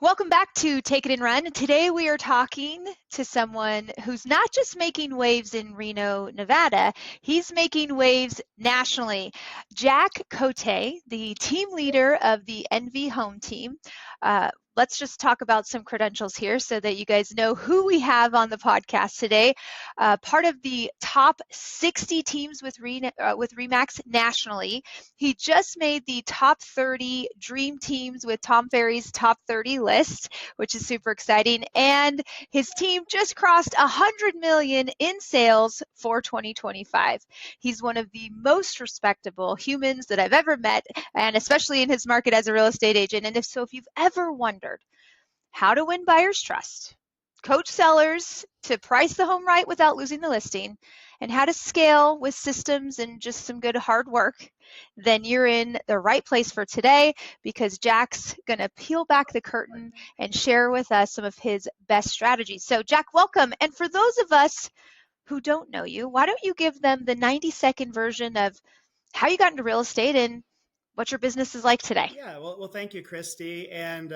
Welcome back to Take It and Run. Today we are talking to someone who's not just making waves in Reno, Nevada, he's making waves nationally. Jack Cote, the team leader of the Envy Home Team. Let's just talk about some credentials here so that you guys know who we have on the podcast today. Part of the top 60 teams with Remax nationally. He just made the top 30 dream teams with Tom Ferry's top 30 list, which is super exciting. And his team just crossed 100 million in sales for 2025. He's one of the most respectable humans that I've ever met, and especially in his market as a real estate agent. And if you've ever wondered how to win buyers' trust, coach sellers to price the home right without losing the listing, and how to scale with systems and just some good hard work, then you're in the right place for today, because Jack's going to peel back the curtain and share with us some of his best strategies. So Jack, welcome. And for those of us who don't know you, why don't you give them the 90-second version of how you got into real estate and what your business is like today? Yeah, well, thank you, Kristi. And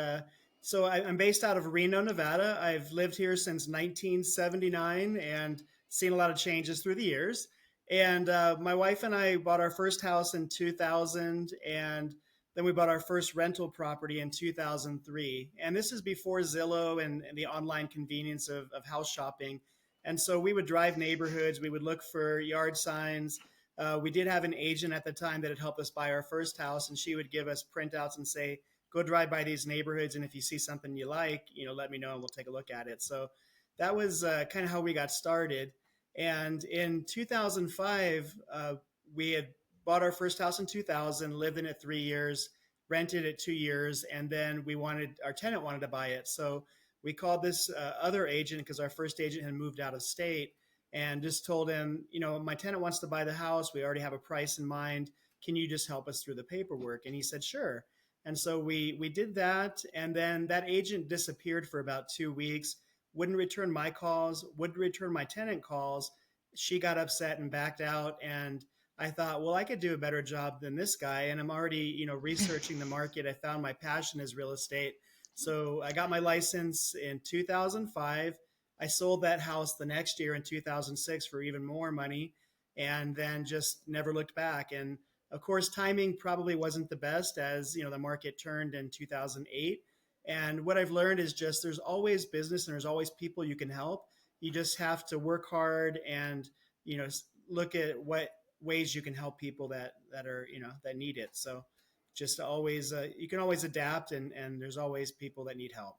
I'm based out of Reno, Nevada. I've lived here since 1979 and seen a lot of changes through the years. And my wife and I bought our first house in 2000, and then we bought our first rental property in 2003. And this is before Zillow and the online convenience of house shopping. And so we would drive neighborhoods, we would look for yard signs. We did have an agent at the time that had helped us buy our first house, and she would give us printouts and say, go drive by these neighborhoods, and if you see something you like, let me know and we'll take a look at it. So that was kind of how we got started. And in 2005, we had bought our first house in 2000, lived in it 3 years, rented it 2 years, and then our tenant wanted to buy it. So we called this other agent because our first agent had moved out of state, and just told him, my tenant wants to buy the house. We already have a price in mind. Can you just help us through the paperwork? And he said, sure. And so we did that. And then that agent disappeared for about 2 weeks, wouldn't return my calls, wouldn't return my tenant calls. She got upset and backed out. And I thought, well, I could do a better job than this guy. And I'm already, researching the market. I found my passion is real estate. So I got my license in 2005. I sold that house the next year in 2006 for even more money, and then just never looked back. And of course, timing probably wasn't the best, as the market turned in 2008. And what I've learned is just there's always business and there's always people you can help. You just have to work hard and look at what ways you can help people that are that need it. So just always you can always adapt, and there's always people that need help.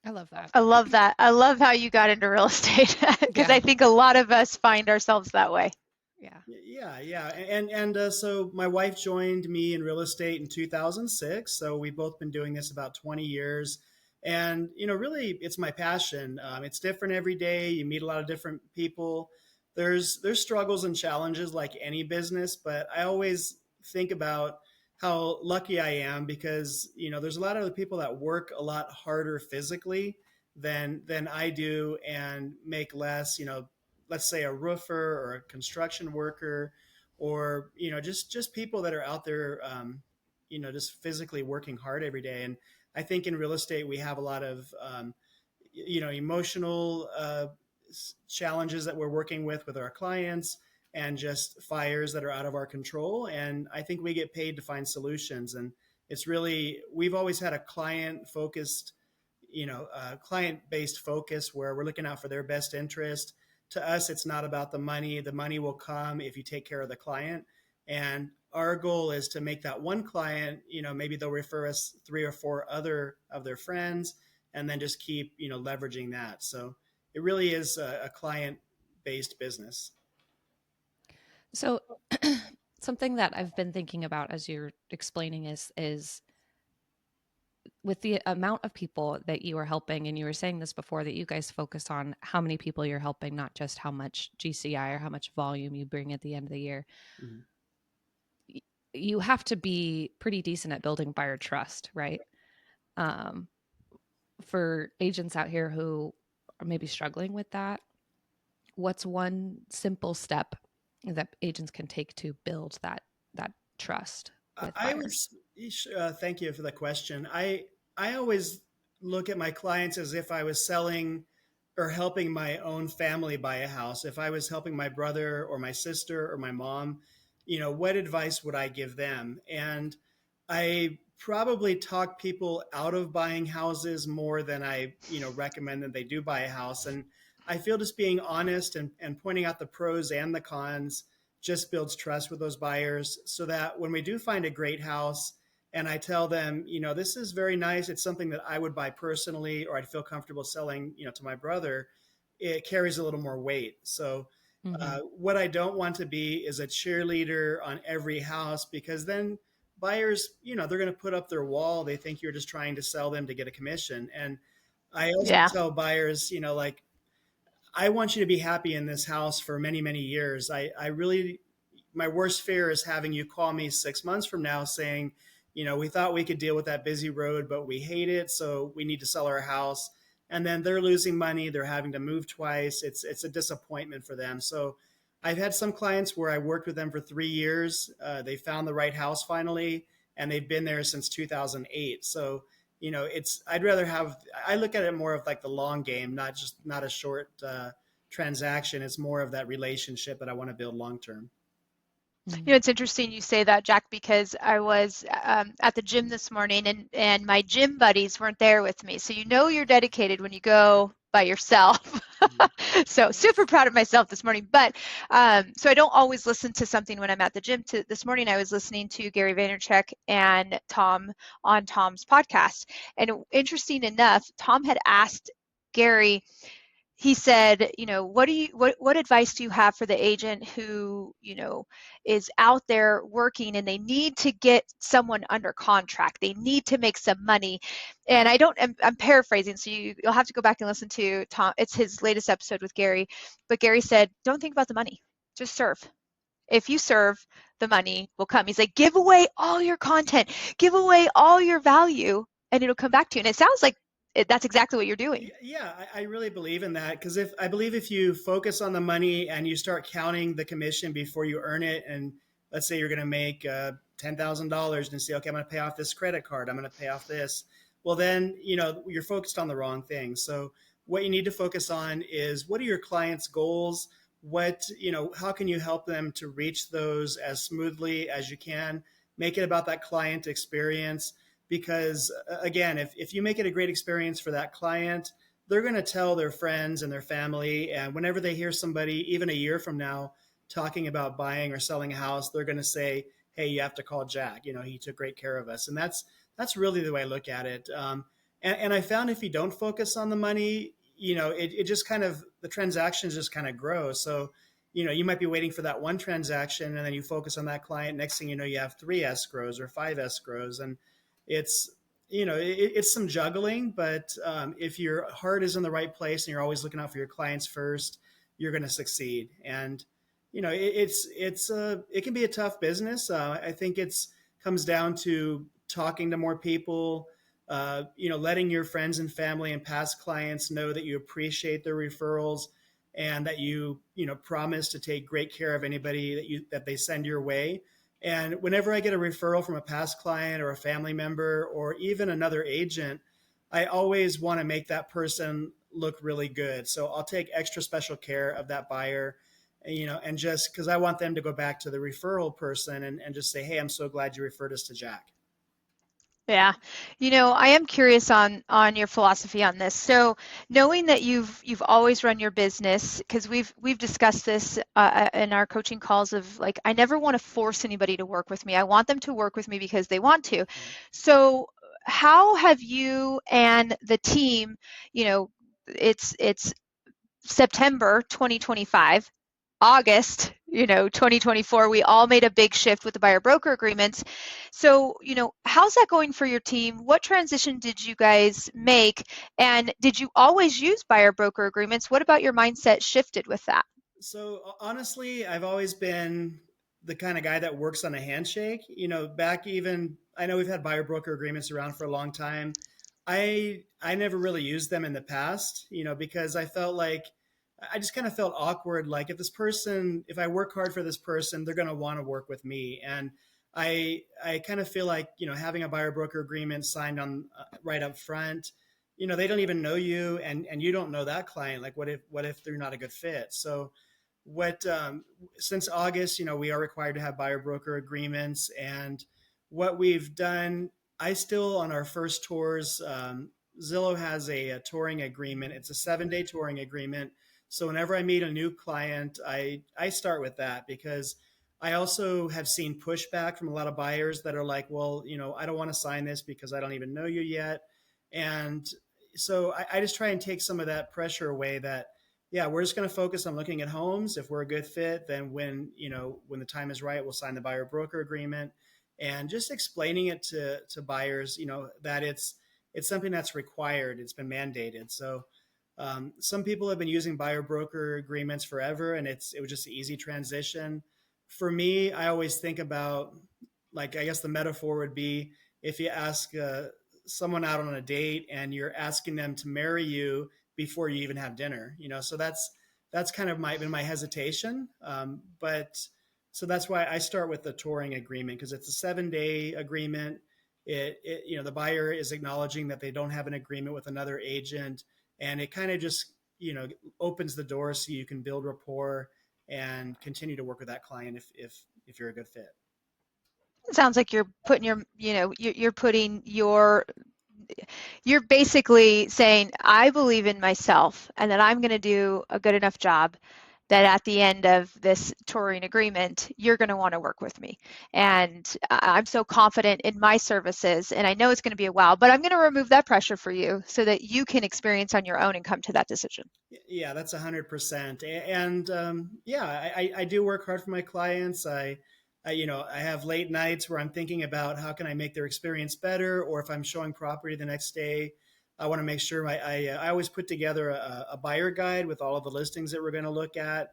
I love that. I love that. I love how you got into real estate, because Yeah. I think a lot of us find ourselves that way. Yeah. Yeah. And so my wife joined me in real estate in 2006. So we've both been doing this about 20 years. And, really, it's my passion. It's different every day. You meet a lot of different people. There's struggles and challenges like any business, but I always think about how lucky I am because, there's a lot of other people that work a lot harder physically than I do and make less, let's say a roofer or a construction worker, or just people that are out there just physically working hard every day. And I think in real estate we have a lot of emotional challenges that we're working with our clients, and just fires that are out of our control. And I think we get paid to find solutions. And we've always had a client based focus where we're looking out for their best interest. To us, it's not about the money. The money will come if you take care of the client. And our goal is to make that one client, maybe they'll refer us 3 or 4 other of their friends, and then just keep, leveraging that. So it really is a client-based business. So something that I've been thinking about as you're explaining is with the amount of people that you are helping, and you were saying this before, that you guys focus on how many people you're helping, not just how much GCI or how much volume you bring at the end of the year. Mm-hmm. You have to be pretty decent at building buyer trust, right? For agents out here who are maybe struggling with that, what's one simple step that agents can take to build that trust with buyers? Thank you for the question. I always look at my clients as if I was selling or helping my own family buy a house. If I was helping my brother or my sister or my mom, what advice would I give them? And I probably talk people out of buying houses more than I, recommend that they do buy a house. And I feel just being honest and pointing out the pros and the cons just builds trust with those buyers so that when we do find a great house, and I tell them, this is very nice. It's something that I would buy personally, or I'd feel comfortable selling, to my brother. It carries a little more weight. So, Hmm. what I don't want to be is a cheerleader on every house because then buyers, they're going to put up their wall. They think you're just trying to sell them to get a commission. And I also Yeah. tell buyers, like, I want you to be happy in this house for many, many years. I really, my worst fear is having you call me 6 months from now saying, we thought we could deal with that busy road, but we hate it. So we need to sell our house. And then they're losing money. They're having to move twice. It's a disappointment for them. So I've had some clients where I worked with them for 3 years. They found the right house finally, and they've been there since 2008. So I'd rather have, I look at it more of like the long game, not a short transaction. It's more of that relationship that I want to build long term. It's interesting you say that, Jack, because I was at the gym this morning and my gym buddies weren't there with me. So you're dedicated when you go by yourself. So super proud of myself this morning. But so I don't always listen to something when I'm at the gym. This morning I was listening to Gary Vaynerchuk and Tom on Tom's podcast. And interesting enough, Tom had asked Gary, he said, what advice do you have for the agent who, is out there working and they need to get someone under contract. They need to make some money. And I'm paraphrasing, so you'll have to go back and listen to Tom. It's his latest episode with Gary. But Gary said, don't think about the money. Just serve. If you serve, the money will come. He's like, give away all your content, give away all your value, and it'll come back to you. And it sounds like that's exactly what you're doing. Yeah, I really believe in that because I believe if you focus on the money and you start counting the commission before you earn it, and let's say you're going to make $10,000 and say, okay, I'm going to pay off this credit card, I'm going to pay off this. Well, then you're focused on the wrong thing. So what you need to focus on is what are your clients' goals? How can you help them to reach those as smoothly as you can? Make it about that client experience because again, if you make it a great experience for that client, they're going to tell their friends and their family. And whenever they hear somebody, even a year from now, talking about buying or selling a house, they're going to say, hey, you have to call Jack. He took great care of us. And that's really the way I look at it. And I found if you don't focus on the money, it just kind of, the transactions just kind of grow. So, you might be waiting for that one transaction and then you focus on that client. Next thing you know, you have 3 escrows or 5 escrows. And it's, it's some juggling, but if your heart is in the right place and you're always looking out for your clients first, you're going to succeed. And, it can be a tough business. I think comes down to talking to more people, letting your friends and family and past clients know that you appreciate their referrals and that you promise to take great care of anybody that they send your way. And whenever I get a referral from a past client or a family member or even another agent, I always want to make that person look really good. So I'll take extra special care of that buyer, and just because I want them to go back to the referral person and just say, hey, I'm so glad you referred us to Jack. Yeah. I am curious on your philosophy on this. So knowing that you've always run your business, because we've discussed this in our coaching calls of like, I never want to force anybody to work with me. I want them to work with me because they want to. So how have you and the team, it's September 2025, August, 2024, we all made a big shift with the buyer broker agreements. So, how's that going for your team? What transition did you guys make? And did you always use buyer broker agreements? What about your mindset shifted with that? So honestly, I've always been the kind of guy that works on a handshake. I know we've had buyer broker agreements around for a long time. I never really used them in the past, because I felt like I just kind of felt awkward. Like if I work hard for this person, they're going to want to work with me. And I kind of feel like, having a buyer broker agreement signed on right up front, they don't even know you, and you don't know that client. Like, what if they're not a good fit? So what since August, we are required to have buyer broker agreements, and what we've done, I still on our first tours, Zillow has a touring agreement. It's a 7-day touring agreement. So whenever I meet a new client, I start with that, because I also have seen pushback from a lot of buyers that are like, well, I don't want to sign this because I don't even know you yet. And so I just try and take some of that pressure away, that yeah, we're just going to focus on looking at homes. If we're a good fit, then when the time is right, we'll sign the buyer broker agreement, and just explaining it to buyers, that it's something that's required. It's been mandated. So some people have been using buyer broker agreements forever, and it was just an easy transition. For me, I always think about, like, I guess the metaphor would be, if you ask someone out on a date and you're asking them to marry you before you even have dinner, so that's kind of been my hesitation. But so that's why I start with the touring agreement, because it's a 7-day agreement. The buyer is acknowledging that they don't have an agreement with another agent, and it kind of just opens the door so you can build rapport and continue to work with that client if you're a good fit. It sounds like you're putting you're putting you're basically saying, I believe in myself and that I'm going to do a good enough job that at the end of this touring agreement, you're going to want to work with me. And I'm so confident in my services, and I know it's going to be a while, but I'm going to remove that pressure for you so that you can experience on your own and come to that decision. Yeah, that's 100%. And yeah, I do work hard for my clients. I have late nights where I'm thinking about how can I make their experience better, or if I'm showing property the next day, I want to make sure I always put together a buyer guide with all of the listings that we're going to look at.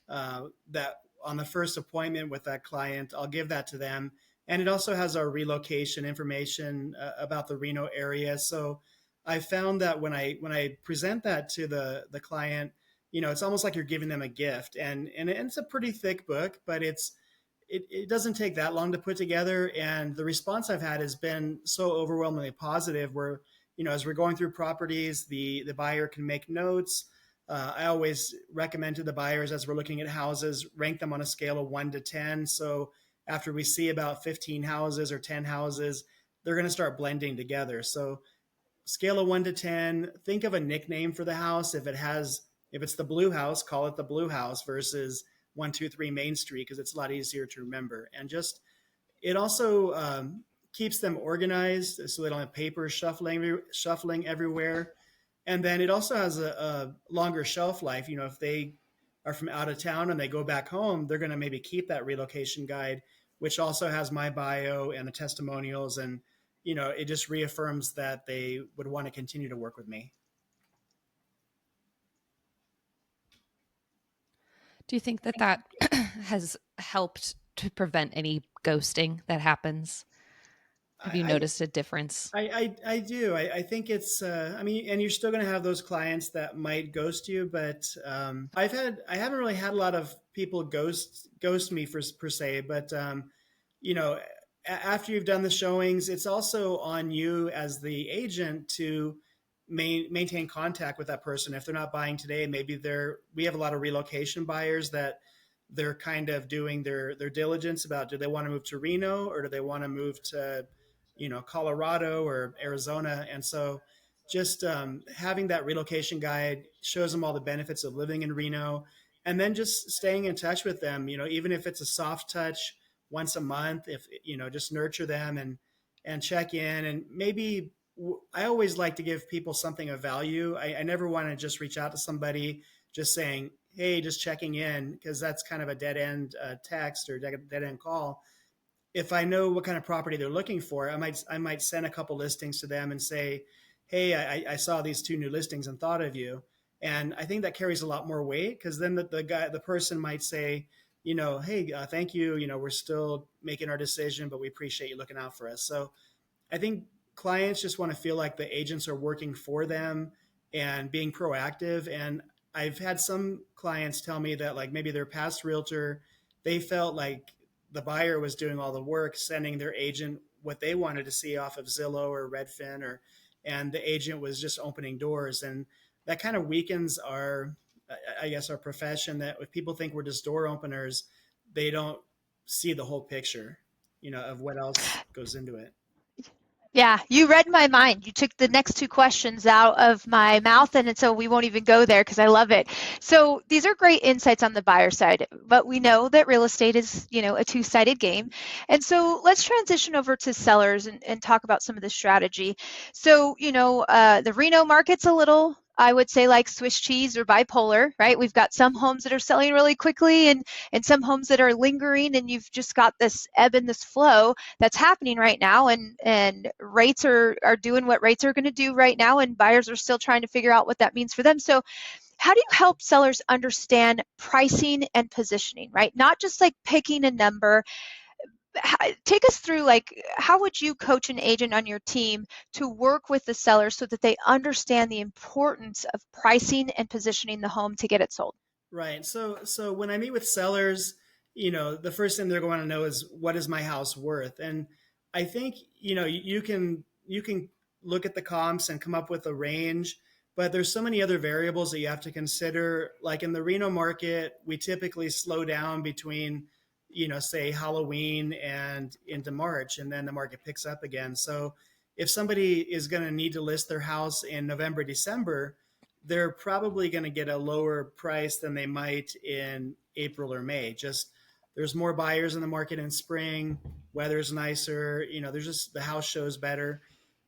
That on the first appointment with that client, I'll give that to them, and it also has our relocation information about the Reno area. So I found that when I present that to the client, it's almost like you're giving them a gift, and it's a pretty thick book, but it doesn't take that long to put together. And the response I've had has been so overwhelmingly positive, where, as we're going through properties, the buyer can make notes. I always recommend to the buyers, as we're looking at houses, rank them on a scale of 1 to 10. So after we see about 15 houses or 10 houses, they're going to start blending together. So scale of 1 to 10, think of a nickname for the house. If it's the blue house, call it the blue house versus 123 Main Street, because it's a lot easier to remember. And just, it also keeps them organized so they don't have papers shuffling everywhere. And then it also has a longer shelf life. If they are from out of town and they go back home, they're going to maybe keep that relocation guide, which also has my bio and the testimonials. And, it just reaffirms that they would want to continue to work with me. Do you think that has helped to prevent any ghosting that happens? Have you noticed a difference? I do. I think it's, and you're still going to have those clients that might ghost you, but I haven't really had a lot of people ghost me per se, but, after you've done the showings, it's also on you as the agent to maintain contact with that person. If they're not buying today, maybe we have a lot of relocation buyers that they're kind of doing their diligence about, do they want to move to Reno, or do they want to move to Colorado or Arizona. And so just having that relocation guide shows them all the benefits of living in Reno, and then just staying in touch with them, even if it's a soft touch once a month, if, just nurture them and check in. And maybe I always like to give people something of value. I never want to just reach out to somebody just saying, hey, just checking in, because that's kind of a dead end text or dead end call. If I know what kind of property they're looking for, I might send a couple listings to them and say, hey, I saw these 2 new listings and thought of you. And I think that carries a lot more weight, because then the person might say, hey, thank you. We're still making our decision, but we appreciate you looking out for us. So I think clients just want to feel like the agents are working for them and being proactive. And I've had some clients tell me that, like, maybe their past realtor, they felt like the buyer was doing all the work, sending their agent what they wanted to see off of Zillow or Redfin, and the agent was just opening doors. And that kind of weakens I guess, our profession, that if people think we're just door openers, they don't see the whole picture, of what else goes into it. Yeah, you read my mind. You took the next two questions out of my mouth, and so we won't even go there because I love it. So these are great insights on the buyer side, but we know that real estate is, a two-sided game. And so let's transition over to sellers and talk about some of the strategy. So, the Reno market's a little, I would say, like Swiss cheese or bipolar, right? We've got some homes that are selling really quickly and some homes that are lingering, and you've just got this ebb and this flow that's happening right now, and rates are doing what rates are going to do right now, and buyers are still trying to figure out what that means for them. So how do you help sellers understand pricing and positioning, right? Not just like picking a number. Take us through, like, how would you coach an agent on your team to work with the seller so that they understand the importance of pricing and positioning the home to get it sold? Right. So when I meet with sellers, the first thing they're going to know is, what is my house worth? And I think, you can look at the comps and come up with a range, but there's so many other variables that you have to consider. Like in the Reno market, we typically slow down between, say Halloween and into March, and then the market picks up again. So if somebody is going to need to list their house in November, December, they're probably going to get a lower price than they might in April or May. Just there's more buyers in the market in spring, weather's nicer, there's just, the house shows better.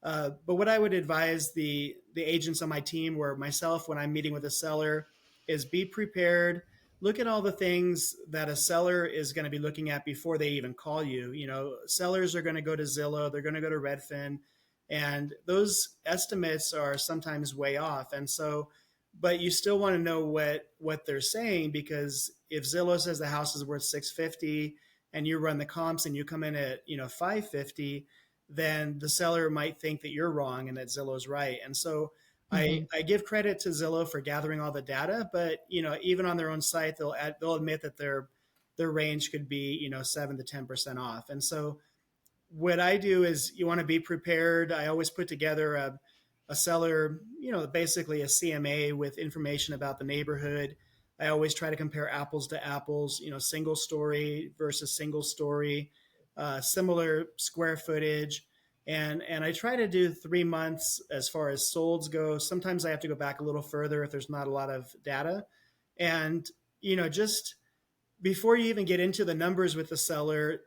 But what I would advise the agents on my team, or myself, when I'm meeting with a seller, is be prepared. Look at all the things that a seller is going to be looking at before they even call you. Sellers are going to go to Zillow, they're going to go to Redfin, and those estimates are sometimes way off. And so, but you still want to know what they're saying, because if Zillow says the house is worth 650 and you run the comps and you come in at 550, then the seller might think that you're wrong and that Zillow's right. And so Mm-hmm. I give credit to Zillow for gathering all the data, but even on their own site, they'll admit that their range could be 7 to 10% off. And so what I do is, you want to be prepared. I always put together a seller, basically a CMA with information about the neighborhood. I always try to compare apples to apples, single story versus single story, similar square footage. And I try to do 3 months as far as solds go. Sometimes I have to go back a little further if there's not a lot of data. And, just before you even get into the numbers with the seller,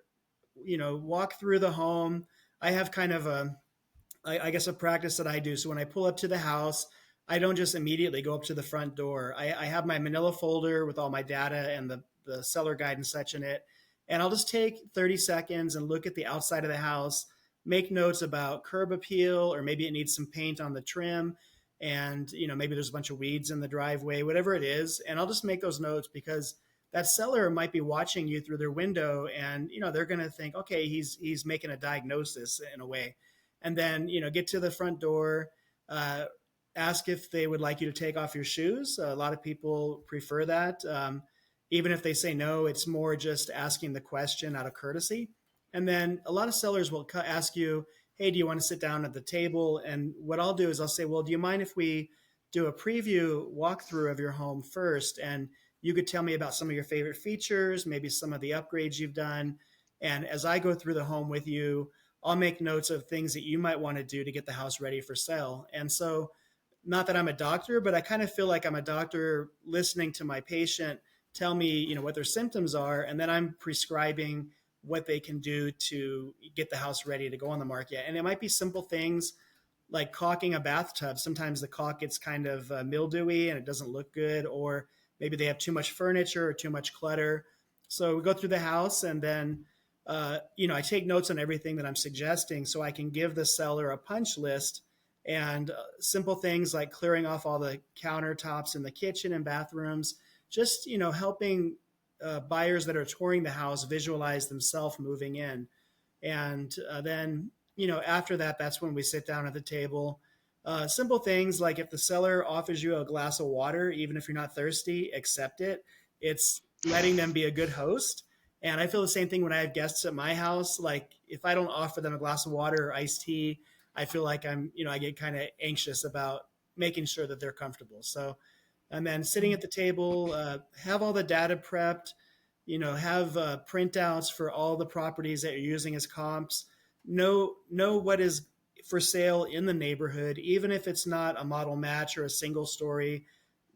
walk through the home. I have kind of I guess, a practice that I do. So when I pull up to the house, I don't just immediately go up to the front door. I have my manila folder with all my data and the seller guide and such in it. And I'll just take 30 seconds and look at the outside of the house, make notes about curb appeal, or maybe it needs some paint on the trim. And, maybe there's a bunch of weeds in the driveway, whatever it is. And I'll just make those notes, because that seller might be watching you through their window, and they're going to think, okay, he's making a diagnosis in a way. And then get to the front door, ask if they would like you to take off your shoes. A lot of people prefer that. Even if they say no, it's more just asking the question out of courtesy. And then a lot of sellers will ask you, hey, do you want to sit down at the table? And what I'll do is I'll say, well, do you mind if we do a preview walkthrough of your home first? And you could tell me about some of your favorite features, maybe some of the upgrades you've done. And as I go through the home with you, I'll make notes of things that you might want to do to get the house ready for sale. And so, not that I'm a doctor, but I kind of feel like I'm a doctor listening to my patient tell me, what their symptoms are, and then I'm prescribing what they can do to get the house ready to go on the market. And it might be simple things like caulking a bathtub. Sometimes the caulk gets kind of mildewy and it doesn't look good, or maybe they have too much furniture or too much clutter. So we go through the house, and then I take notes on everything that I'm suggesting, so I can give the seller a punch list, and simple things like clearing off all the countertops in the kitchen and bathrooms, just, helping buyers that are touring the house visualize themselves moving in. And then, after that, that's when we sit down at the table. Simple things like, if the seller offers you a glass of water, even if you're not thirsty, accept it. It's letting them be a good host. And I feel the same thing when I have guests at my house. Like if I don't offer them a glass of water or iced tea, I feel like I get kind of anxious about making sure that they're comfortable. So, and then sitting Mhm. at the table, have all the data prepped, have printouts for all the properties that you're using as comps. Know what is for sale in the neighborhood, even if it's not a model match or a single story.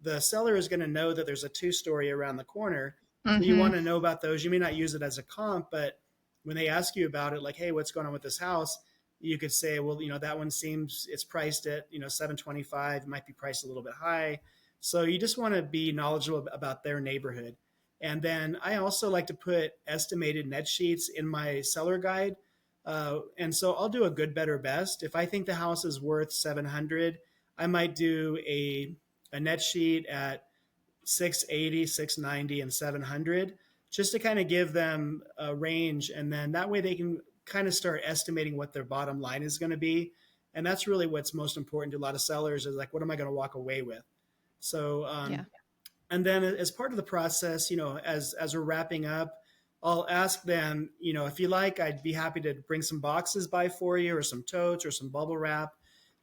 The seller is going to know that there's a two-story around the corner. So you Mm-hmm. want to know about those. You may not use it as a comp, but when they ask you about it, like, hey, what's going on with this house? You could say, well, that one seems it's priced at, 725. It might be priced a little bit high. So you just want to be knowledgeable about their neighborhood. And then I also like to put estimated net sheets in my seller guide. And so I'll do a good, better, best. If I think the house is worth 700, I might do a net sheet at 680, 690, and 700, just to kind of give them a range. And then that way they can kind of start estimating what their bottom line is going to be. And that's really what's most important to a lot of sellers is like, what am I going to walk away with? So, Yeah. and then as part of the process, as we're wrapping up, I'll ask them, if you like, I'd be happy to bring some boxes by for you or some totes or some bubble wrap,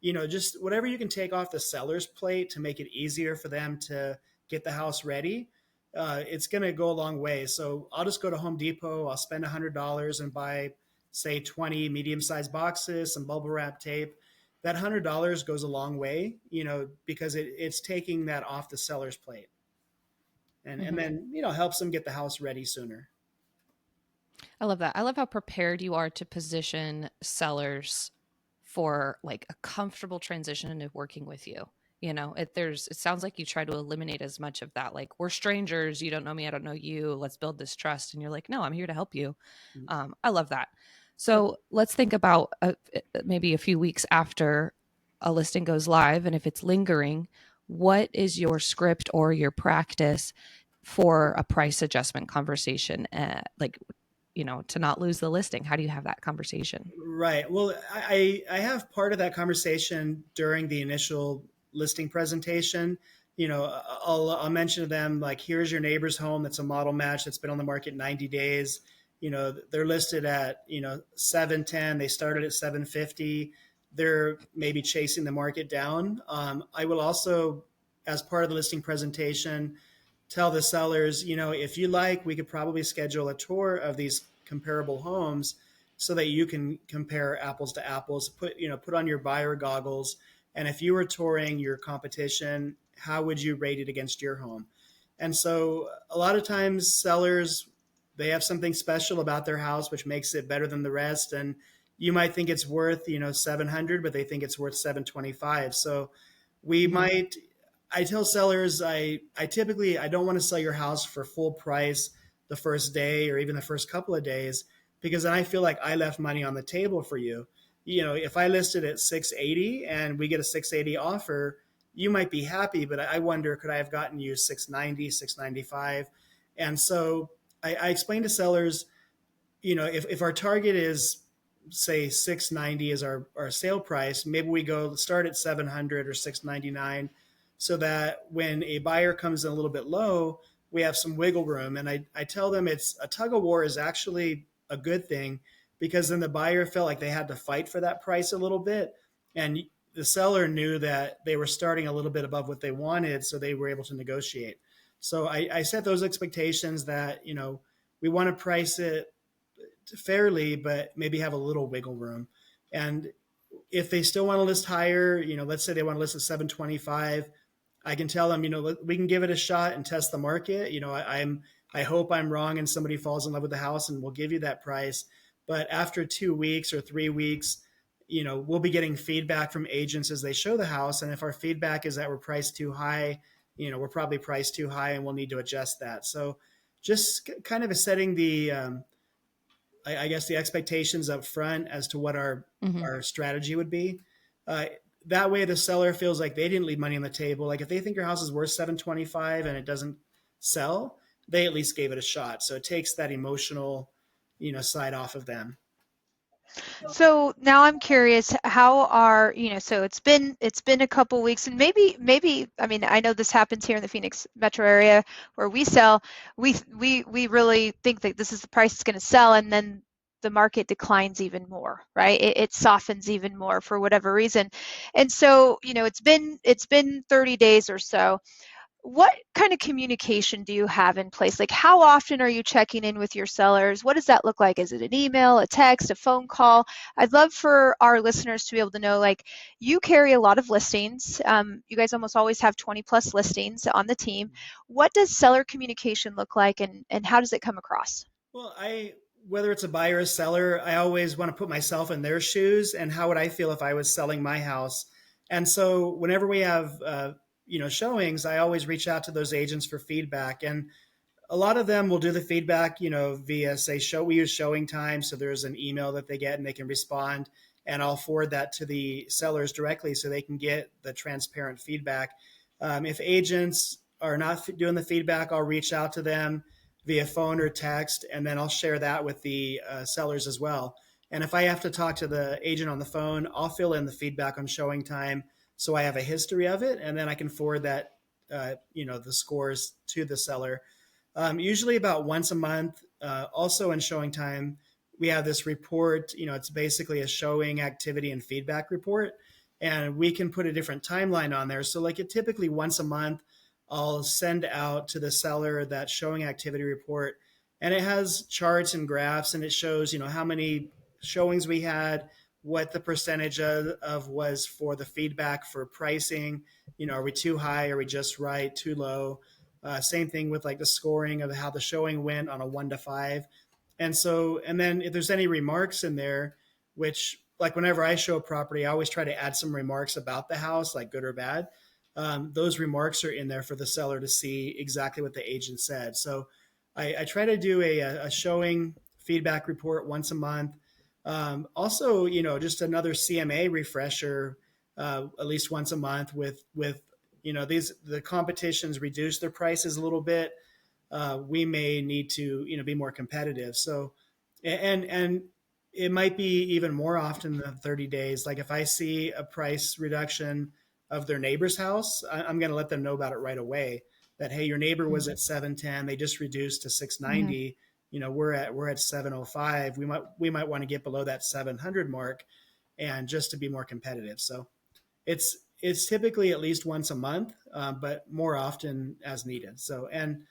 just whatever you can take off the seller's plate to make it easier for them to get the house ready. It's going to go a long way. So I'll just go to Home Depot. I'll spend $100 and buy, say, 20 medium-sized boxes, some bubble wrap tape. That $100 goes a long way, because it's taking that off the seller's plate, and Hmm. then helps them get the house ready sooner. I love that. I love how prepared you are to position sellers for like a comfortable transition into working with you. It sounds like you try to eliminate as much of that. Like, we're strangers. You don't know me. I don't know you. Let's build this trust. And you're like, no, I'm here to help you. I love that. So let's think about maybe a few weeks after a listing goes live. And if it's lingering, what is your script or your practice for a price adjustment conversation? To not lose the listing. How do you have that conversation? Right. Well, I have part of that conversation during the initial listing presentation. I'll mention to them like, here's your neighbor's home that's a model match that's been on the market 90 days. They're listed at 710. They started at 750. They're maybe chasing the market down. I will also, as part of the listing presentation, tell the sellers, if you like, we could probably schedule a tour of these comparable homes so that you can compare apples to apples. Put on your buyer goggles, and if you were touring your competition, how would you rate it against your home? And so a lot of times sellers, they have something special about their house which makes it better than the rest, and you might think it's worth 700, but they think it's worth 725. So we Hmm. might I tell sellers I typically I don't want to sell your house for full price the first day or even the first couple of days, because then I feel like I left money on the table for you. If I listed at 680 and we get a 680 offer, you might be happy, but I wonder, could I have gotten you 690, 695? And so I explain to sellers, if our target is say 690 is our sale price, maybe we go start at 700 or 699, so that when a buyer comes in a little bit low, we have some wiggle room. And I tell them it's a tug of war is actually a good thing, because then the buyer felt like they had to fight for that price a little bit. And the seller knew that they were starting a little bit above what they wanted, so they were able to negotiate. So I set those expectations that, we want to price it fairly, but maybe have a little wiggle room. And if they still want to list higher, let's say they want to list at 725, I can tell them, we can give it a shot and test the market. I hope I'm wrong and somebody falls in love with the house and we'll give you that price. But after 2 weeks or 3 weeks, we'll be getting feedback from agents as they show the house. And if our feedback is that we're priced too high, we're probably priced too high and we'll need to adjust that. So just kind of setting I guess the expectations up front as to what our Hmm. our strategy would be. Uh, that way, the seller feels like they didn't leave money on the table. Like if they think your house is worth 725 and it doesn't sell, they at least gave it a shot. So it takes that emotional, side off of them. So now I'm curious, how are, so it's been a couple weeks, and maybe I mean, I know this happens here in the Phoenix metro area where we sell. We really think that this is the price it's going to sell, and then the market declines even more, right? It softens even more for whatever reason. And so, it's been 30 days or so. What kind of communication do you have in place? Like, how often are you checking in with your sellers? What does that look like? Is it an email, a text, a phone call? I'd love for our listeners to be able to know, like, you carry a lot of listings. You guys almost always have 20 plus listings on the team. What does seller communication look like, and how does it come across? Well, whether it's a buyer or seller, I always want to put myself in their shoes and how would I feel if I was selling my house. And so whenever we have, showings, I always reach out to those agents for feedback. And a lot of them will do the feedback, via say we use showing time. So there's an email that they get and they can respond, and I'll forward that to the sellers directly so they can get the transparent feedback. If agents are not doing the feedback, I'll reach out to them via phone or text, and then I'll share that with the sellers as well. And if I have to talk to the agent on the phone, I'll fill in the feedback on showing time so I have a history of it, and then I can forward that, the scores to the seller. Usually about once a month. Also in showing time, we have this report. It's basically a showing activity and feedback report, and we can put a different timeline on there. So like typically once a month, I'll send out to the seller that showing activity report, and it has charts and graphs, and it shows, how many showings we had, what the percentage of was for the feedback for pricing. Are we too high? Are we just right? Too low? Same thing with like the scoring of how the showing went on a 1 to 5. And then if there's any remarks in there, which like whenever I show a property, I always try to add some remarks about the house, like good or bad. Those remarks are in there for the seller to see exactly what the agent said. So I try to do a showing feedback report once a month. Also, just another CMA refresher, at least once a month with the competitions reduce their prices a little bit. We may need to, be more competitive. So, and it might be even more often than 30 days. Like if I see a price reduction of their neighbor's house, I'm going to let them know about it right away. That, hey, your neighbor was at 710, they just reduced to 690. We're at 705. We might want to get below that 700 mark, and just to be more competitive. So it's typically at least once a month, but more often as needed. So, and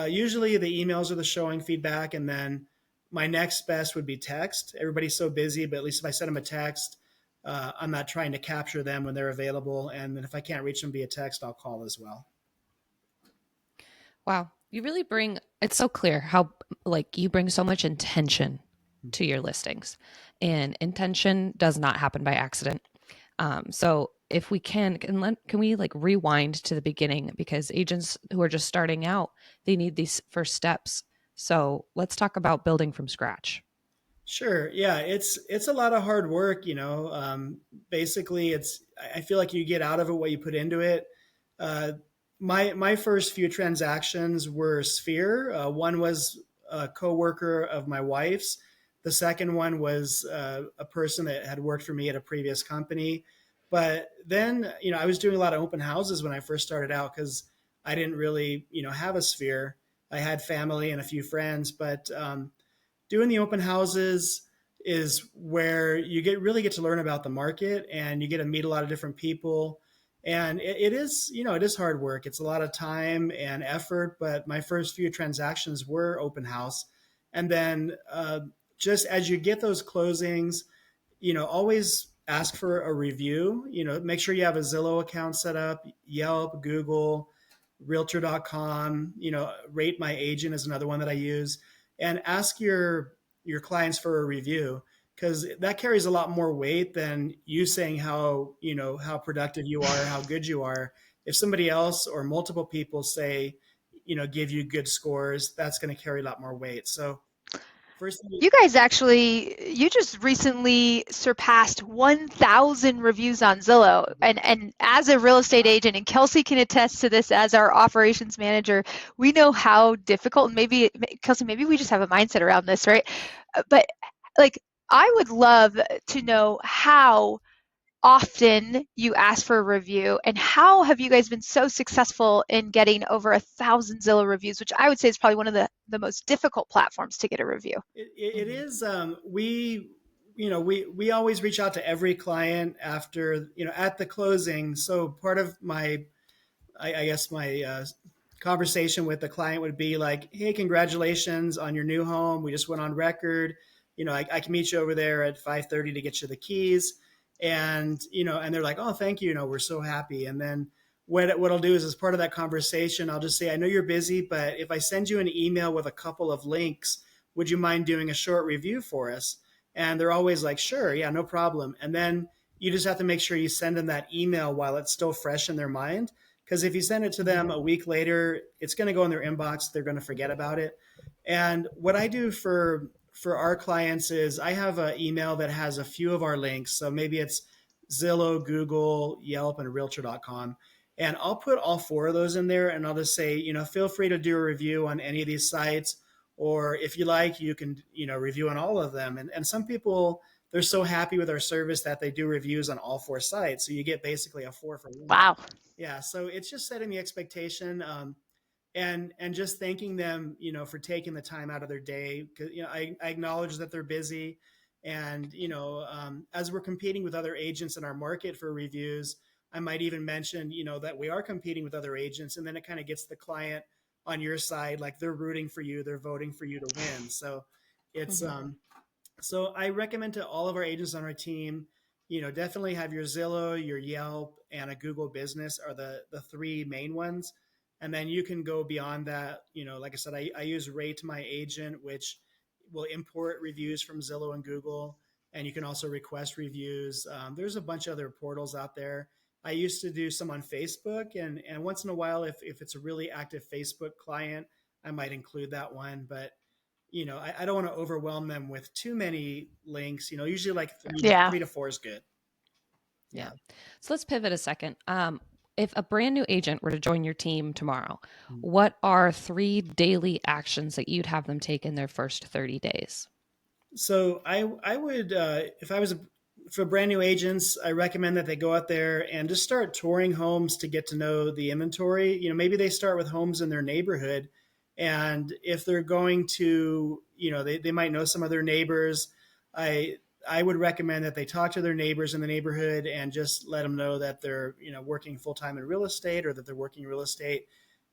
usually the emails are the showing feedback, and then my next best would be text. Everybody's so busy, but at least if I send them a text, I'm not trying to capture them when they're available. And then if I can't reach them via text, I'll call as well. Wow. You really it's so clear how you bring so much intention to your listings, and intention does not happen by accident. So if we can we rewind to the beginning, because agents who are just starting out, they need these first steps. So let's talk about building from scratch. Sure. Yeah. It's a lot of hard work, basically I feel like you get out of it what you put into it. My first few transactions were Sphere. One was a coworker of my wife's. The second one was a person that had worked for me at a previous company. But then, I was doing a lot of open houses when I first started out, because I didn't really, have a Sphere. I had family and a few friends, but doing the open houses is where you really get to learn about the market, and you get to meet a lot of different people. And it is hard work. It's a lot of time and effort, but my first few transactions were open house. And then just as you get those closings, always ask for a review. Make sure you have a Zillow account set up, Yelp, Google, Realtor.com. Rate My Agent is another one that I use, and ask your clients for a review, because that carries a lot more weight than you saying how productive you are, how good you are. If somebody else or multiple people say, give you good scores, that's going to carry a lot more weight. So you guys you just recently surpassed 1,000 reviews on Zillow. And as a real estate agent, and Kelsey can attest to this as our operations manager, we know how difficult, and maybe, Kelsey, maybe we just have a mindset around this, right? But I would love to know how often you ask for a review and how have you guys been so successful in getting over 1,000 Zillow reviews, which I would say is probably one of the most difficult platforms to get a review. It is. We always reach out to every client after, at the closing. So part of my, I guess my conversation with the client would be like, hey, congratulations on your new home. We just went on record. I can meet you over there at 5:30 to get you the keys. And they're like, oh, thank you. We're so happy. And then what I'll do is, as part of that conversation, I'll just say, I know you're busy, but if I send you an email with a couple of links, would you mind doing a short review for us? And they're always like, sure, yeah, no problem. And then you just have to make sure you send them that email while it's still fresh in their mind. Because if you send it to them a week later, it's going to go in their inbox. They're going to forget about it. And what I do for our clients is I have an email that has a few of our links. So maybe it's Zillow, Google, Yelp, and Realtor.com. And I'll put all four of those in there, and I'll just say, feel free to do a review on any of these sites, or if you like, you can, review on all of them. And some people, they're so happy with our service that they do reviews on all four sites. So you get basically a 4 for 1. Wow. Yeah. So it's just setting the expectation. And just thanking them, for taking the time out of their day. Because I acknowledge that they're busy, and as we're competing with other agents in our market for reviews, I might even mention that we are competing with other agents, and then it kind of gets the client on your side, like they're rooting for you, they're voting for you to win. So it's so I recommend to all of our agents on our team, definitely have your Zillow, your Yelp, and a Google Business are the three main ones. And then you can go beyond that. Like I said, I use Rate My Agent, which will import reviews from Zillow and Google. And you can also request reviews. There's a bunch of other portals out there. I used to do some on Facebook. And once in a while, if it's a really active Facebook client, I might include that one. But, I don't want to overwhelm them with too many links. Usually like Yeah. 3 to 4 is good. Yeah. So let's pivot a second. If a brand new agent were to join your team tomorrow, what are 3 daily actions that you'd have them take in their first 30 days? So I would, if I was for brand new agents, I recommend that they go out there and just start touring homes to get to know the inventory. Maybe they start with homes in their neighborhood, and if they're going to, they might know some of their neighbors. I would recommend that they talk to their neighbors in the neighborhood and just let them know that they're, working full time in real estate, or that they're working real estate.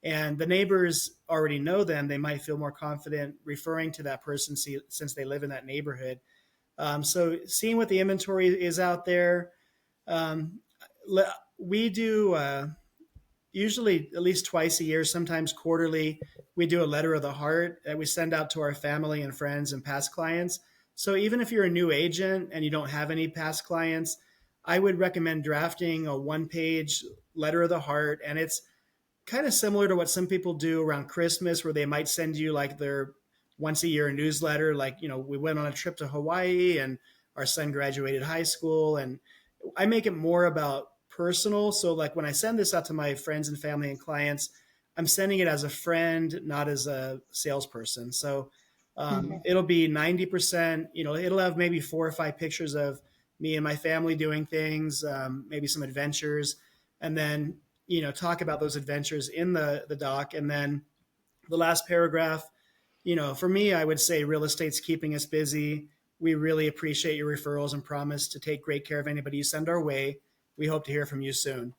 And the neighbors already know them. They might feel more confident referring to that person since they live in that neighborhood. So seeing what the inventory is out there. We do usually at least twice a year, sometimes quarterly, we do a letter of the heart that we send out to our family and friends and past clients. So even if you're a new agent and you don't have any past clients, I would recommend drafting a 1-page letter of the heart. And it's kind of similar to what some people do around Christmas, where they might send you like their once a year newsletter. Like, we went on a trip to Hawaii and our son graduated high school. And I make it more about personal. So like when I send this out to my friends and family and clients, I'm sending it as a friend, not as a salesperson. So it'll be 90%, it'll have maybe 4 or 5 pictures of me and my family doing things, maybe some adventures, and then, talk about those adventures in the doc. And then the last paragraph, for me, I would say real estate's keeping us busy. We really appreciate your referrals and promise to take great care of anybody you send our way. We hope to hear from you soon.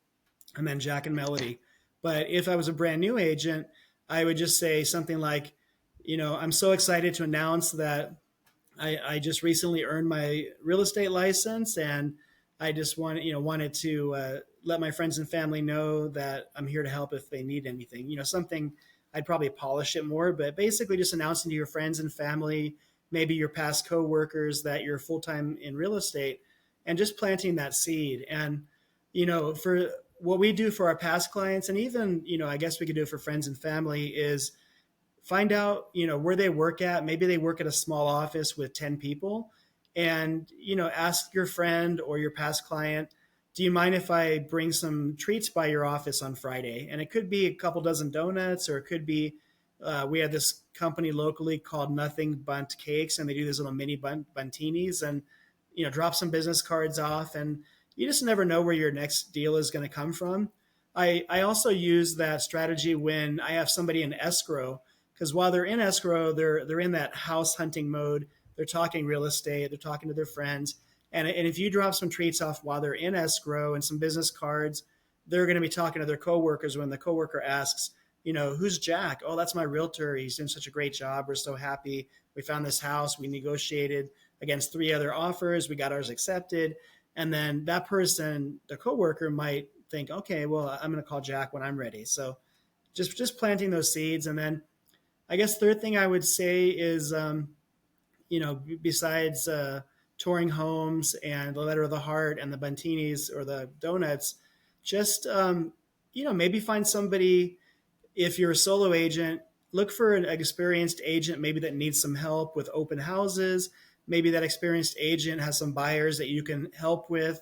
And then Jack and Melody. But if I was a brand new agent, I would just say something like, I'm so excited to announce that I just recently earned my real estate license, and I just wanted to let my friends and family know that I'm here to help if they need anything. Something, I'd probably polish it more, but basically just announcing to your friends and family, maybe your past coworkers, that you're full-time in real estate, and just planting that seed. And, for what we do for our past clients, and even, I guess we could do it for friends and family, is find out, where they work at. Maybe they work at a small office with 10 people, and, ask your friend or your past client, do you mind if I bring some treats by your office on Friday? And it could be a couple dozen donuts, or it could be, we had this company locally called Nothing Bunt Cakes, and they do these little mini buntinis, and drop some business cards off, and you just never know where your next deal is going to come from. I also use that strategy when I have somebody in escrow, because while they're in escrow, they're in that house hunting mode. They're talking real estate, they're talking to their friends, and if you drop some treats off while they're in escrow and some business cards, they're going to be talking to their coworkers when the coworker asks, who's Jack? Oh, that's my realtor. He's doing such a great job. We're so happy. We found this house. We negotiated against 3 other offers. We got ours accepted. And then that person, the coworker, might think, okay, well, I'm going to call Jack when I'm ready. So just planting those seeds. And then I guess third thing I would say is, besides touring homes and the letter of the heart and the buntinis or the donuts, just, maybe find somebody. If you're a solo agent, look for an experienced agent maybe that needs some help with open houses. Maybe that experienced agent has some buyers that you can help with.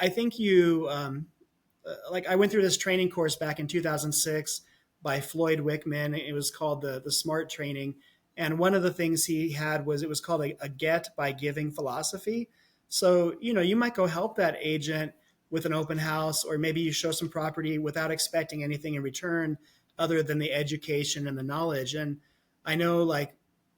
I think I went through this training course back in 2006 by Floyd Wickman. It was called the SMART training. And one of the things he had it was called a get by giving philosophy. So, you might go help that agent with an open house, or maybe you show some property without expecting anything in return other than the education and the knowledge. And I know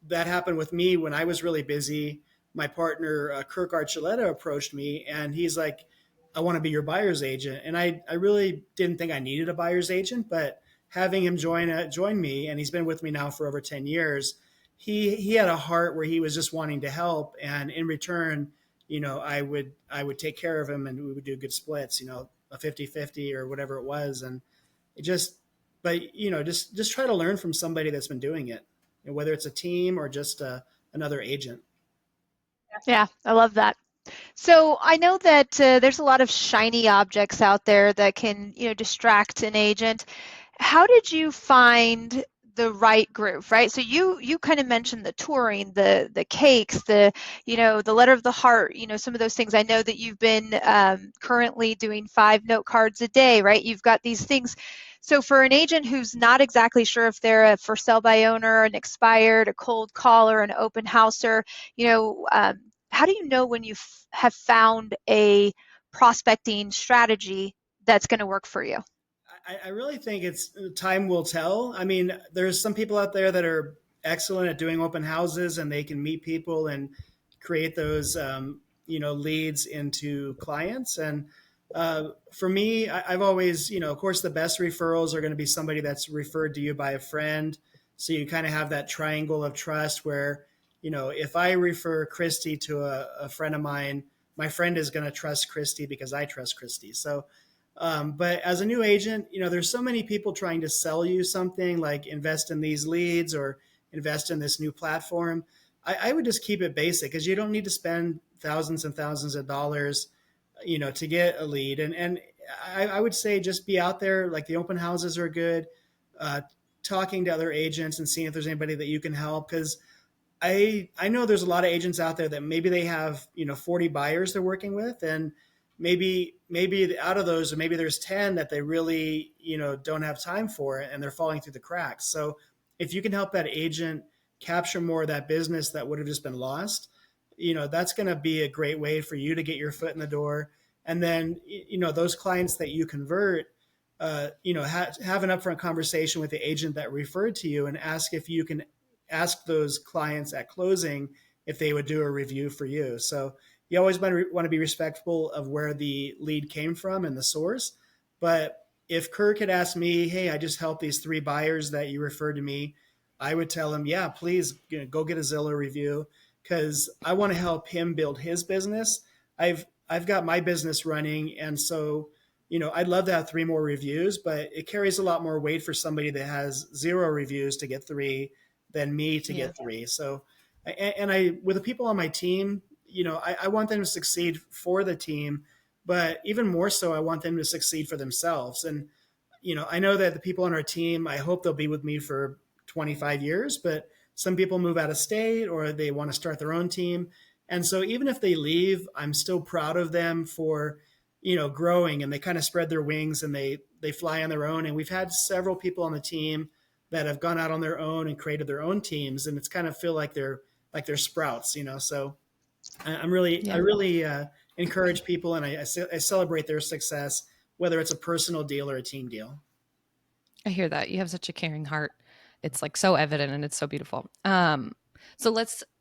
that happened with me when I was really busy. My partner, Kirk Archuleta, approached me and he's like, I want to be your buyer's agent. And I really didn't think I needed a buyer's agent, but having him join me, and he's been with me now for over 10 years, he had a heart where he was just wanting to help. And in return, I would take care of him and we would do good splits, a 50-50 or whatever it was. And just try to learn from somebody that's been doing it, whether it's a team or just another agent. Yeah, I love that. So I know that there's a lot of shiny objects out there that can, distract an agent. How did you find the right group, right? So you kind of mentioned the touring, the cakes, the letter of the heart, some of those things. I know that you've been currently doing 5 note cards a day, right? You've got these things. So for an agent who's not exactly sure if they're a for sale by owner, an expired, a cold caller, an open houser, how do you know when you have found a prospecting strategy that's going to work for you? I really think it's time will tell. I mean, there's some people out there that are excellent at doing open houses and they can meet people and create those, leads into clients. And for me, I've always, of course, the best referrals are going to be somebody that's referred to you by a friend. So you kind of have that triangle of trust where, if I refer Kristi to a friend of mine, my friend is going to trust Kristi because I trust Kristi. So, but as a new agent, there's so many people trying to sell you something like invest in these leads or invest in this new platform. I would just keep it basic because you don't need to spend thousands and thousands of dollars, to get a lead. And I would say just be out there. Like the open houses are good. Talking to other agents and seeing if there's anybody that you can help. Because I know there's a lot of agents out there that maybe they have, 40 buyers they're working with, and maybe out of those, or maybe there's 10 that they really, don't have time for it and they're falling through the cracks. So if you can help that agent capture more of that business that would have just been lost, that's going to be a great way for you to get your foot in the door. And then, those clients that you convert, have an upfront conversation with the agent that referred to you and ask if you can ask those clients at closing if they would do a review for you. So you always want to be respectful of where the lead came from and the source. But if Kirk had asked me, hey, I just helped these 3 buyers that you referred to me, I would tell him, yeah, please go get a Zillow review because I want to help him build his business. I've got my business running. And so, I'd love to have 3 more reviews, but it carries a lot more weight for somebody that has 0 reviews to get 3 than me to get 3. So, and with the people on my team, I want them to succeed for the team, but even more so, I want them to succeed for themselves. And, I know that the people on our team, I hope they'll be with me for 25 years, but some people move out of state or they want to start their own team. And so even if they leave, I'm still proud of them for, growing, and they kind of spread their wings and they fly on their own. And we've had several people on the team that have gone out on their own and created their own teams, and it's kind of feel like they're sprouts, So I Yeah. really encourage people, and I celebrate their success, whether it's a personal deal or a team deal. I hear that. You have such a caring heart. It's like so evident and it's so beautiful. So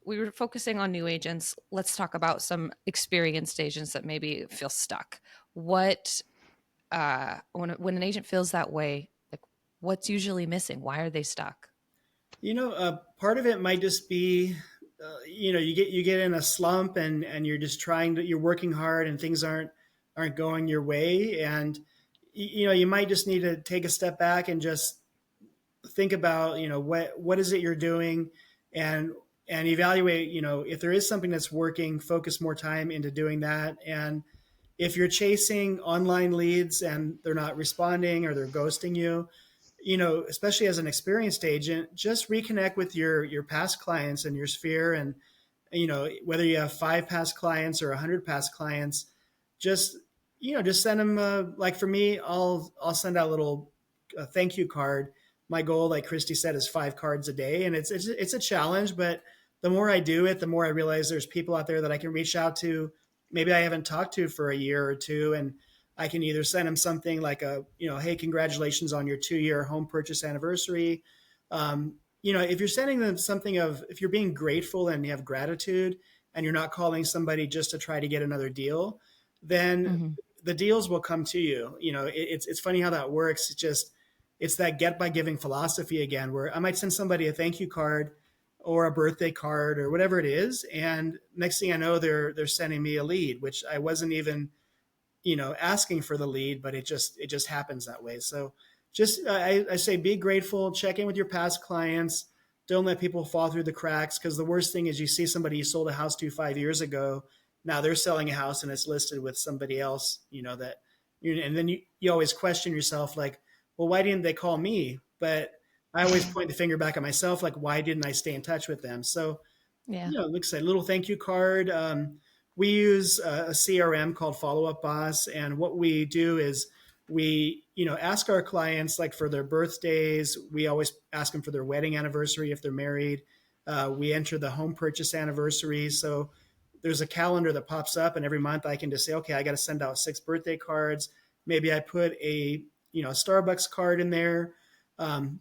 we were focusing on new agents. Let's talk about some experienced agents that maybe feel stuck. What, when an agent feels that way, like what's usually missing? Why are they stuck? Part of it might just be, you get in a slump, and you're just you're working hard, and things aren't going your way, and you might just need to take a step back and just think about, what is it you're doing, and evaluate, if there is something that's working, focus more time into doing that. And if you're chasing online leads and they're not responding or they're ghosting you, especially as an experienced agent, just reconnect with your past clients and your sphere. And, whether you have 5 past clients or 100 past clients, just, just send them, like for me, I'll send out a little thank you card. My goal, like Kristi said, is 5 cards a day. And it's a challenge, but the more I do it, the more I realize there's people out there that I can reach out to. Maybe I haven't talked to for a year or two, and I can either send them something like hey, congratulations on your 2-year home purchase anniversary. If you're sending them something if you're being grateful and you have gratitude, and you're not calling somebody just to try to get another deal, then Mm-hmm. the deals will come to you. It's funny how that works. It's that get by giving philosophy again, where I might send somebody a thank you card or a birthday card or whatever it is, and next thing I know, they're sending me a lead, which I wasn't even asking for the lead, but it just happens that way. So just I say be grateful, check in with your past clients. Don't let people fall through the cracks, because the worst thing is you see somebody you sold a house to 5 years ago. Now they're selling a house and it's listed with somebody else, and then you always question yourself, like, well, why didn't they call me? But I always point the finger back at myself, like, why didn't I stay in touch with them? So Yeah. like I said, little thank you card. We use a CRM called Follow Up Boss, and what we do is we, ask our clients, like for their birthdays. We always ask them for their wedding anniversary if they're married. We enter the home purchase anniversary, so there's a calendar that pops up, and every month I can just say, okay, I got to send out 6 birthday cards. Maybe I put a Starbucks card in there. Um,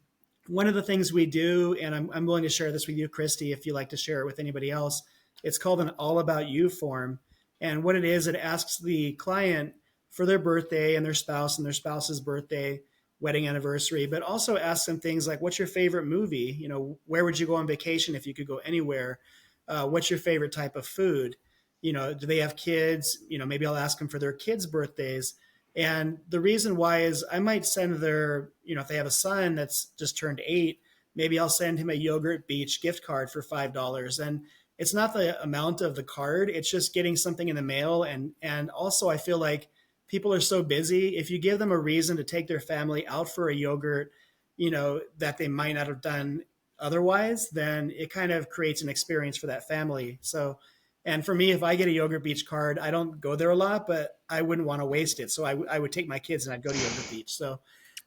One of the things we do, and I'm willing to share this with you, Kristi, if you like to share it with anybody else, it's called an all about you form. And what it is, it asks the client for their birthday and their spouse's birthday, wedding anniversary, but also asks them things like, what's your favorite movie? Where would you go on vacation if you could go anywhere? What's your favorite type of food? Do they have kids? Maybe I'll ask them for their kids' birthdays. And the reason why is I might send if they have a son that's just turned 8, maybe I'll send him a Yogurt Beach gift card for $5. And it's not the amount of the card, it's just getting something in the mail. And also I feel like people are so busy. If you give them a reason to take their family out for a yogurt, that they might not have done otherwise, then it kind of creates an experience for that family. So, and for me, if I get a Yogurt Beach card, I don't go there a lot, but I wouldn't want to waste it. So I would take my kids and I'd go to Yogurt Beach. So,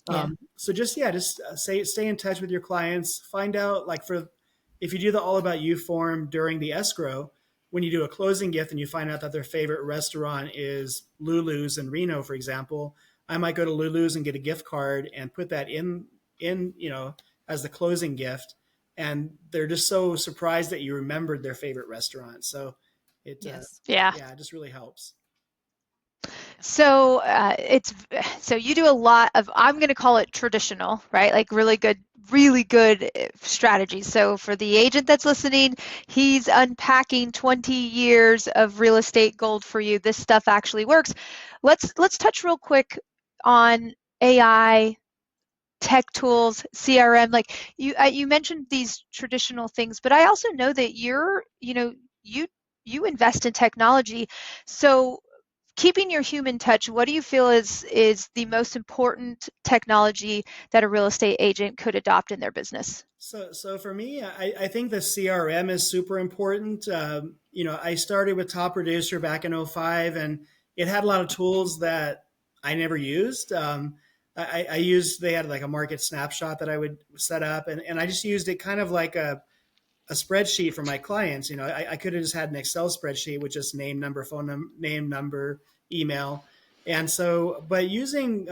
Yeah. stay in touch with your clients. Find out, like, if you do the All About You form during the escrow, when you do a closing gift and you find out that their favorite restaurant is Lulu's in Reno, for example, I might go to Lulu's and get a gift card and put that in as the closing gift. And they're just so surprised that you remembered their favorite restaurant. So Yes. Yeah. it just really helps. So so you do a lot of, I'm going to call it traditional, right? Like really good strategies. So for the agent that's listening, he's unpacking 20 years of real estate gold for you. This stuff actually works. Let's touch real quick on AI, tech tools, CRM. Like you mentioned these traditional things, but I also know that you invest in technology. So keeping your human touch, what do you feel is the most important technology that a real estate agent could adopt in their business? So for me, I think the CRM is super important. I started with Top Producer back in '05, and it had a lot of tools that I never used. I used, they had like a market snapshot that I would set up, and I just used it kind of like a spreadsheet for my clients. I could have just had an Excel spreadsheet with just name, number, name, number, email. And so, but using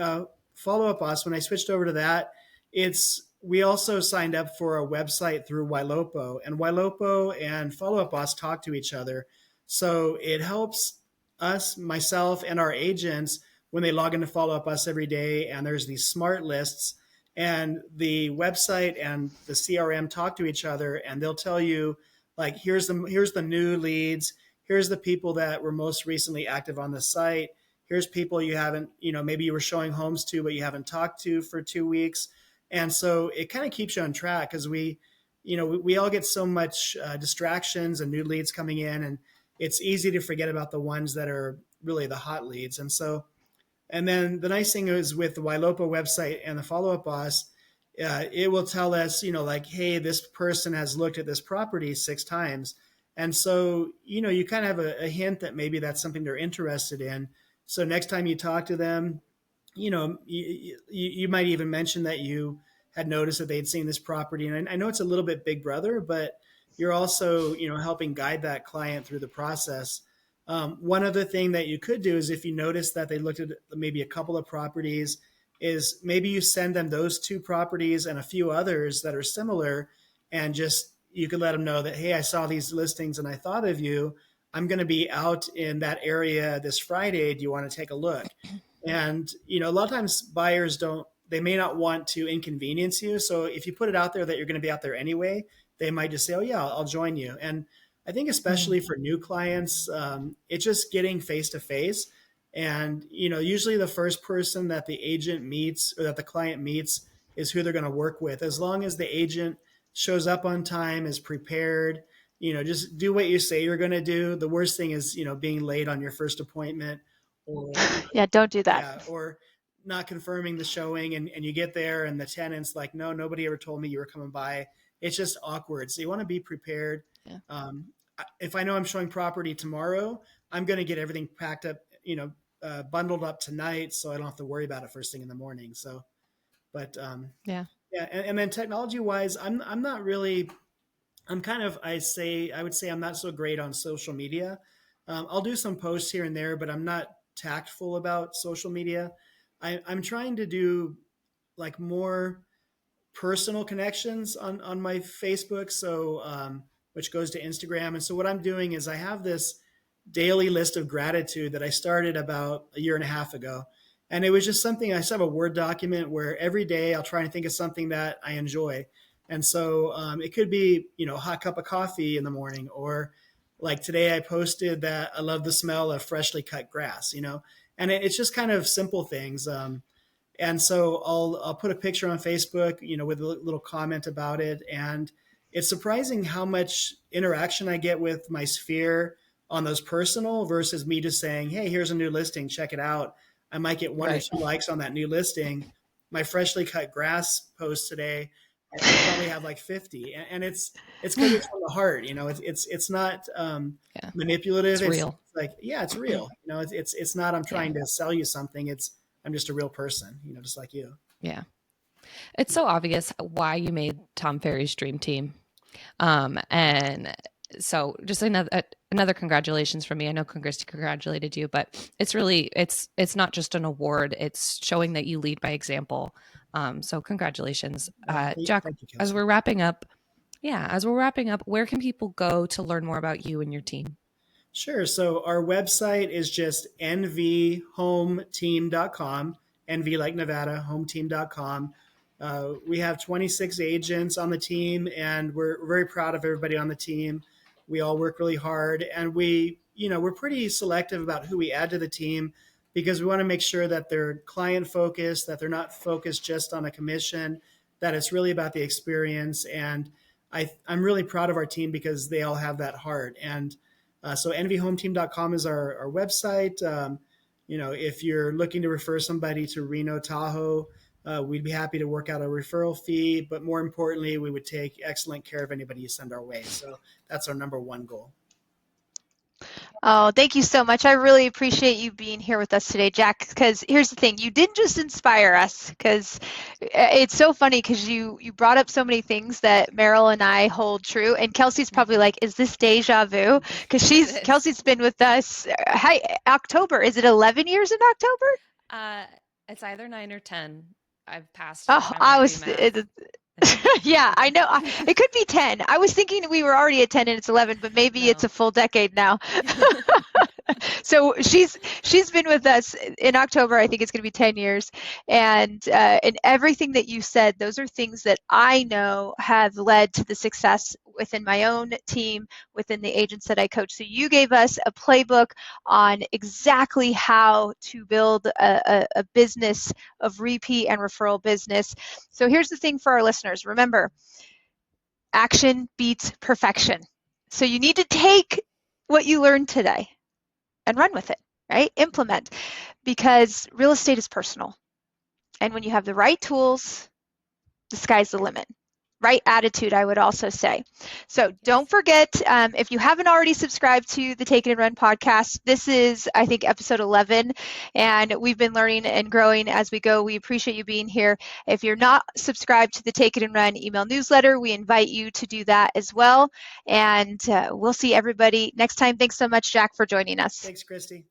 Follow Up Boss, when I switched over to that, we also signed up for a website through Ylopo, and Ylopo and Follow Up Boss talk to each other. So it helps us, myself, and our agents when they log into Follow Up Us every day. And there's these smart lists, and the website and the CRM talk to each other, and they'll tell you, like, here's the new leads, here's the people that were most recently active on the site, here's people you haven't, maybe you were showing homes to but you haven't talked to for 2 weeks. And so it kind of keeps you on track, because we all get so much distractions and new leads coming in, and it's easy to forget about the ones that are really the hot leads. And then the nice thing is, with the Ylopo website and the Follow Up Boss, it will tell us, like, hey, this person has looked at this property 6 times. And so, you kind of have a hint that maybe that's something they're interested in. So next time you talk to them, you might even mention that you had noticed that they'd seen this property. And I know it's a little bit big brother, but you're also, helping guide that client through the process. One other thing that you could do is, if you notice that they looked at maybe a couple of properties, is maybe you send them those 2 properties and a few others that are similar, and just, you could let them know that, hey, I saw these listings and I thought of you. I'm going to be out in that area this Friday. Do you want to take a look? And, a lot of times buyers they may not want to inconvenience you. So if you put it out there that you're going to be out there anyway, they might just say, oh yeah, I'll join you. And I think especially for new clients, it's just getting face to face. And, usually the first person that the agent meets or that the client meets is who they're going to work with. As long as the agent shows up on time, is prepared, just do what you say you're going to do. The worst thing is, being late on your first appointment, or Yeah, don't do that. yeah, or not confirming the showing, and you get there and the tenant's like, no, nobody ever told me you were coming by. It's just awkward. So you want to be prepared. Yeah. If I know I'm showing property tomorrow, I'm going to get everything packed up, bundled up tonight, so I don't have to worry about it first thing in the morning. So, but Yeah. yeah. And then technology wise, I'm not really, I'm kind of, I would say I'm not so great on social media. I'll do some posts here and there, but I'm not tactful about social media. I'm trying to do like more personal connections on my Facebook. So, which goes to Instagram. And so what I'm doing is, I have this daily list of gratitude that I started about a year and a half ago. And it was just something, I just have a Word document where every day I'll try and think of something that I enjoy. And so it could be, a hot cup of coffee in the morning, or like today I posted that I love the smell of freshly cut grass, and it's just kind of simple things. And so I'll put a picture on Facebook, with a little comment about it. And it's surprising how much interaction I get with my sphere on those personal, versus me just saying, hey, here's a new listing, check it out. I might get 1 or 2 likes on that new listing. My freshly cut grass post today, I probably have like 50. And it's because it's from the heart, it's not manipulative. It's real. It's like, yeah, it's real. It's not, I'm trying to sell you something. I'm just a real person, just like you. Yeah. It's so obvious why you made Tom Ferry's dream team. And so just another congratulations from me. I know Kristi congratulated you, but it's really, it's not just an award. It's showing that you lead by example. So congratulations. Jack, Thank you, as we're wrapping up, where can people go to learn more about you and your team? Sure. So our website is just nvhometeam.com, NV like Nevada, hometeam.com. We have 26 agents on the team, and we're very proud of everybody on the team. We all work really hard, and we're pretty selective about who we add to the team, because we want to make sure that they're client focused, that they're not focused just on a commission, that it's really about the experience. And I'm really proud of our team because they all have that heart. And so nvhometeam.com is our website. If you're looking to refer somebody to Reno, Tahoe, we'd be happy to work out a referral fee. But more importantly, we would take excellent care of anybody you send our way. So that's our number one goal. Oh, thank you so much. I really appreciate you being here with us today, Jack, because here's the thing. You didn't just inspire us, because it's so funny because you brought up so many things that Meryl and I hold true. And Kelsey's probably like, is this deja vu? Because Kelsey's been with us, October. Is it 11 years in October? It's either 9 or 10. I've passed the Oh, time I I was, do math. yeah, I know. It could be 10. I was thinking we were already at 10 and it's 11, but maybe it's No. a full decade now. So she's been with us in October. I think it's going to be 10 years. And everything that you said, those are things that I know have led to the success within my own team, within the agents that I coach. So you gave us a playbook on exactly how to build a business of repeat and referral business. So here's the thing for our listeners. Remember, action beats perfection. So you need to take what you learned today and run with it, right? Implement, because real estate is personal. And when you have the right tools, the sky's the limit. Right attitude, I would also say. So don't forget, if you haven't already subscribed to the Take It and Run podcast, this is, I think, episode 11, and we've been learning and growing as we go. We appreciate you being here. If you're not subscribed to the Take It and Run email newsletter, we invite you to do that as well. And we'll see everybody next time. Thanks so much, Jack, for joining us. Thanks, Kristi. Thanks.